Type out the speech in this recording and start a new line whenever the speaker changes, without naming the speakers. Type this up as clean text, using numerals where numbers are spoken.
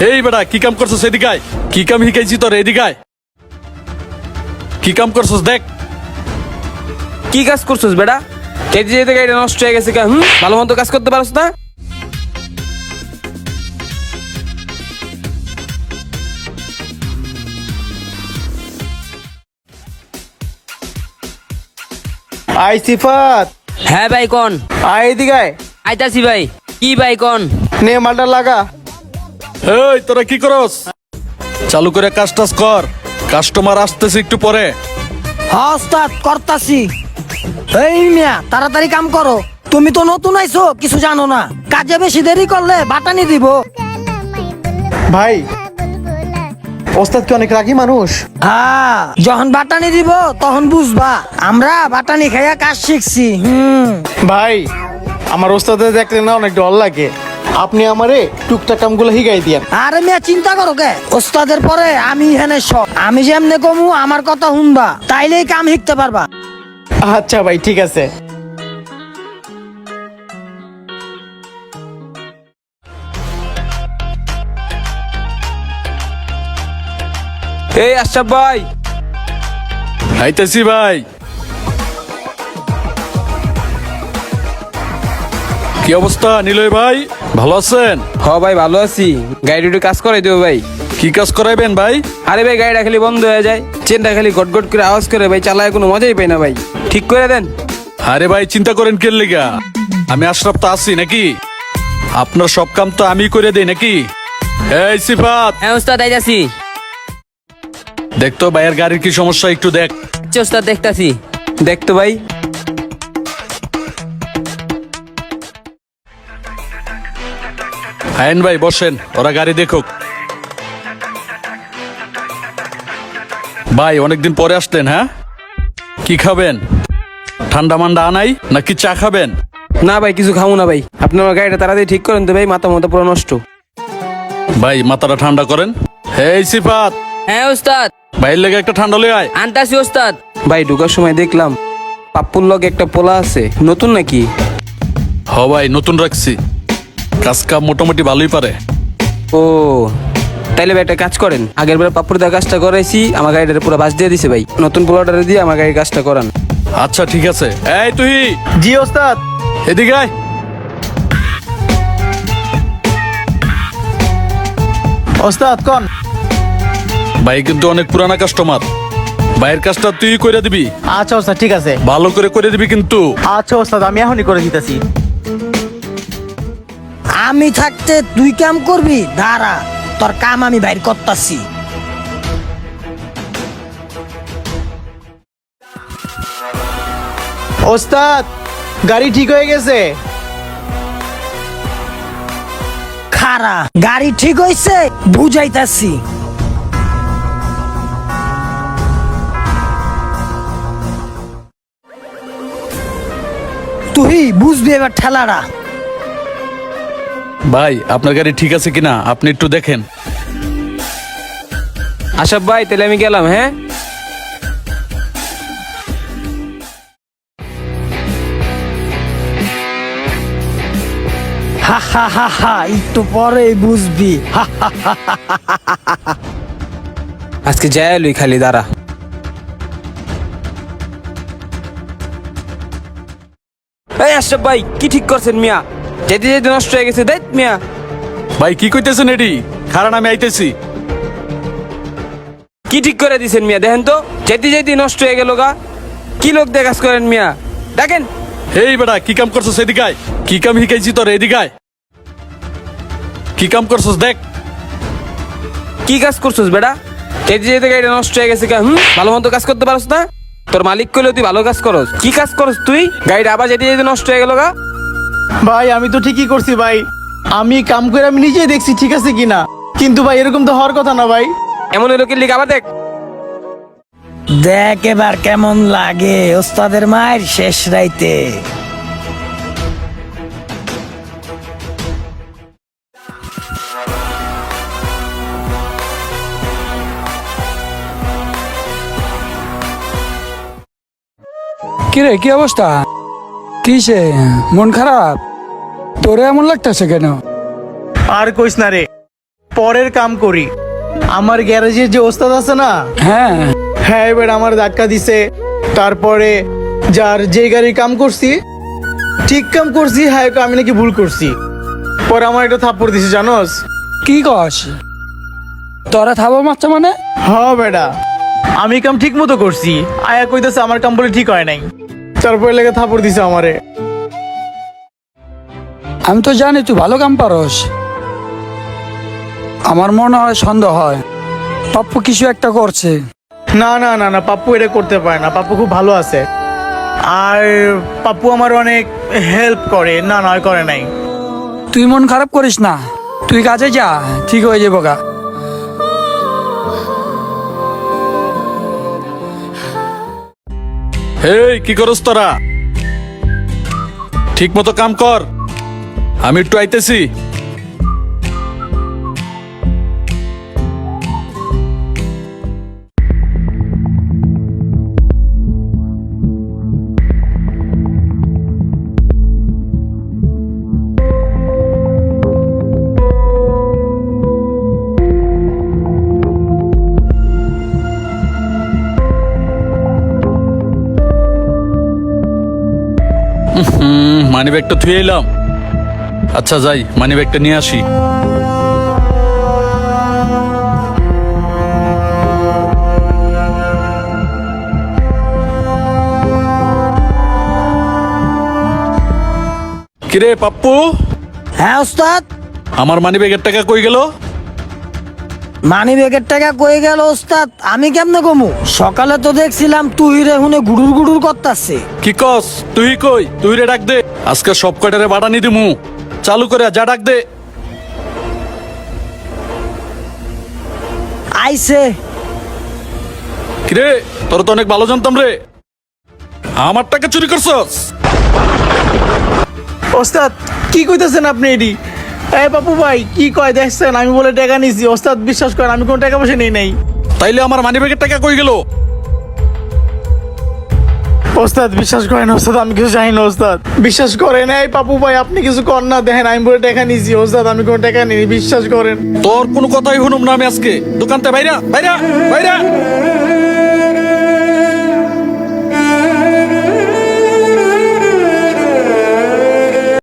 এই বেটা কি কাম করছস এদিকে আয়। কি কাম শিখাইছি তোর এদিকে আয়। কি কাম করছস দেখ।
কি কাজ করছিস বেটা? যেতে যেতে গাড়িটা নষ্ট হয়ে গেছে কেন? ভালো মতো কাজ করতে পারছ না?
আই সিফাত,
হ্যাঁ ভাই কোন?
আয় এদিকে আয়।
আইতাছি ভাই। কি ভাই কোন?
নে মালটা লাগা।
এই তোরা কি করস? চালু করে কাজ টাজ কর, কাস্টমার আসতেছে একটু পরে।
হ্যাঁ ওস্তাদ করতাছি। এই মিয়া তাড়াতাড়ি কাম করো, তুমি তো নতুন আইছো, কিছু জানো না। কাজে বেশি দেরি করলে বাটানি দিব।
ভাই ওস্তাদ কি অনেক রাগী মানুষ?
হ্যাঁ, যখন বাটানি দিব তখন বুঝবা আমরা বাটানি খাইয়া কাজ শিখছি।
ভাই আমার ওস্তাদে দেখলে না অনেক ডর লাগে, আপনি আমারে টুকটাক কামগুলো শিখাই দিয়েন।
আরে মিয়া চিন্তা করো কে, ওস্তাদের পরে আমি এখানে সব। আমি যেমনে কমু আমার কথা শুনবা, তাইলেই কাম শিখতে পারবা।
আচ্ছা ভাই ঠিক আছে।
এই আশরাফ ভাই।
আইতেছি ভাই। কি অবস্থা নিলয় ভাই, ভালো আছেন?
হ ভাই ভালো আছি। গাড়ি একটু কাজ করে দিও ভাই।
কি কাজ করাইবেন ভাই?
আরে ভাই গাড়িটা খালি বন্ধ হয়ে যায়, চেনটা খালি গট গট করে আওয়াজ করে ভাই, চালায় কোনো মজাই পাই না ভাই। ঠিক করে দেন।
আরে ভাই চিন্তা করেন কে লিগা, আমি আশরাফ তো আছি নাকি? আপনার সব কাম তো আমি করে দেই নাকি? এই সিফাত,
হ্যাঁ ওস্তাদ আইতাছি।
দেখতো ভাইয়ের গাড়ির কি সমস্যা একটু দেখ।
আচ্ছা ওস্তাদ দেখতাছি। দেখতো ভাই।
আইন ভাই বসেন, ওরা গাড়ি দেখুক। ভাই অনেকদিন পরে আসলেন, হ্যাঁ? কি খাবেন? ঠান্ডা মান্ডা আনাই নাকি চা খাবেন?
না ভাই কিছু খাবো না ভাই, আপনি আমার গাড়িটা তাড়াতাড়ি ঠিক করেন তো ভাই, মাথা মতো পুরো নষ্ট।
ভাই মাথাটা ঠান্ডা করেন। এই সিফাত,
হ্যাঁ ওস্তাদ
ভাইয়ের লেগে একটা ঠান্ডা লই আয়।
আনতাছি ওস্তাদ। ভাই ঢুকার সময় দেখলাম পাপ্পুর লগে একটা পোলা আছে, নতুন নাকি?
হ ভাই নতুন রাখছি, কাজ কাম মোটামুটি ভালোই পারে।
ও তাইলে ভাই একটা কাজ করেন, আগের বার পাপ্পুর দা কাজটা করাইছি, আমার গাড়িটা পুরো বাস দিয়ে দিছে ভাই, নতুন পোলাটারে দিয়ে আমার গাড়ির কাজটা করান।
আচ্ছা ঠিক আছে। এই তুই
জি ওস্তাদ।
এদিকে আয়।
ওস্তাদ কোন?
ভাই কিন্তু অনেক পুরানা কাস্টমার, ভাইয়ের কাজটা তুই করে দিবি,
আচ্ছা ওস্তাদ ঠিক আছে।
ভালো করে দিবি কিন্তু।
আচ্ছা ওস্তাদ আমি এখনই করে দিতেছি।
আমি থাকতে তুই কাম করবি? দাঁড়া, তোর কাম আমি বাইর করতাছি।
ওস্তাদ গাড়ি ঠিক হয়ে গেছে।
খারা গাড়ি ঠিক হইছে, বুঝাইতাছি। তুই বুঝবি এবার ঠেলাটা।
ভাই আপনার গাড়ি ঠিক আছে কিনা আপনি একটু দেখেন।
আশাফ ভাই তাহলে আমি গেলাম, হ্যাঁ?
হা হা হা হা, একটু পরেই বুঝবি। হা হা হা।
আজকে যাই লই খালি, দাঁড়া। এই আশরাফ ভাই কি ঠিক করছেন মিয়া? যেতে যেতে নষ্ট হয়ে গেছে দেখ মিয়া।
ভাই কি কইতেছেন এডি? কারণ আমি আইতেছি।
কি ঠিক করে দিছেন মিয়া? দেখেন তো যেতে যেতে নষ্ট হয়ে গেল গা। কি লোক দিয়ে কাজ করেন মিয়া, দেখেন।
এই বেটা কি কাম করছস এদিকে আয়। কি কাম শিখাইছি তোর এদিকে আয়। কি কাম করছস দেখ।
কি কাজ করছিস বেটা? যেতে যেতে গাড়িটা নষ্ট হয়ে গেছে কেন? ভালো মতো কাজ করতে পারছ না? তোর মালিক কইলে তুই ভালো কাজ করস, কি কাজ করস তুই? গাড়িটা আবার যেতে যেতে নষ্ট হয়ে গেল গা।
ভাই আমি তো ঠিকই করছি ভাই, আমি কাম করে আমি নিজেই দেখছি ঠিক আছে কিনা, কিন্তু ভাই এরকম তো হওয়ার কথা না ভাই।
এমন লোকের লিখ আবার দেখ।
দেখ এবার কেমন লাগে ওস্তাদের মায়ের শেষ রাইতে।
কিরে কি অবস্থা? কিসে মন খারাপ? তোরে এমন লাগতেছে কেন?
আর কইস না রে, পরের কাম করি। আমার গ্যারেজের যে ওস্তাদ আছে না,
হ্যাঁ
হ্যাঁ এবার আমার ধাক্কা দিছে। তারপরে যার যে গাড়ির কাম করছি, ঠিক কাম করছি, হ্যাঁ আমি নাকি ভুল করছি। পরে আমার একটা থাপ্পড় দিছে জানোস।
কি কস তোরা থাবো মারছে মানে?
হ্যাঁ বেটা, আমি কাম ঠিক মতো করছি, আয়া কইতেছে আমার কাম বলে ঠিক হয় নাই। তারপরে লেগে থাপ্পড় দিছে আমারে।
আমি তো জানি তুই ভালো কাম পারস। আমার মনে হয় সন্দেহ হয় পাপ্পু কিছু একটা করছে।
না না না না, পাপ্পু এটা করতে পারে না, পাপ্পু খুব ভালো আছে। আর পাপ্পু আমার অনেক হেল্প করে। না না, করে নাই।
তুই মন খারাপ করিস না, তুই কাজে যা, ঠিক হয়ে যাবো গা।
এই কি করস তোরা? ঠিক মতো কাম কর, আমি একটু আইতেছি। মানি ব্যাগটা থুয়ে এলাম। আচ্ছা যাই, মানি ব্যাগটা নিয়ে আসি। কিরে পাপ্পু,
হ্যাঁ ওস্তাদ।
আমার মানি ব্যাগের টাকা কই গেল?
মানি ব্যাগের টাকা কই গেল ওস্তাদ? আমি কেমনে কমু? সকালে তো দেখছিলাম তুই রে হুনে গুড়ুর গুড়ুর করতাছে।
কি কস? তুই কই? তুই রে ডাক দে, আজকে সব কয়টারে বাড়ানি দিমু। চালু করে যা, ডাক দে।
আইছে।
কিরে, তোর তো অনেক ভালো জানতাম রে, আমার টাকা চুরি করছস?
ওস্তাদ কি কইতেছেন আপনি এডি? এই পাপ্পু ভাই কি কয় দেখছেন? আমি বলে টাকা নিছি। ওস্তাদ বিশ্বাস করেন আমি কোনো টাকা পয়সা নেই নাই।
তাইলে আমার মানি ব্যাগের টাকা কই গেল?
ওস্তাদ বিশ্বাস করেন, ওস্তাদ আমি কিছু জানি না। ওস্তাদ বিশ্বাস করেন। এই পাপ্পু ভাই আপনি কিছু কর না, দেখেন আমি বলে টাকা নিছি। ওস্তাদ আমি কোনো টাকা নিই, বিশ্বাস করেন।
তোর কোনো কথাই শুনুম না আমি আজকে। দোকানতে বাইরা বাইরা বাইরা।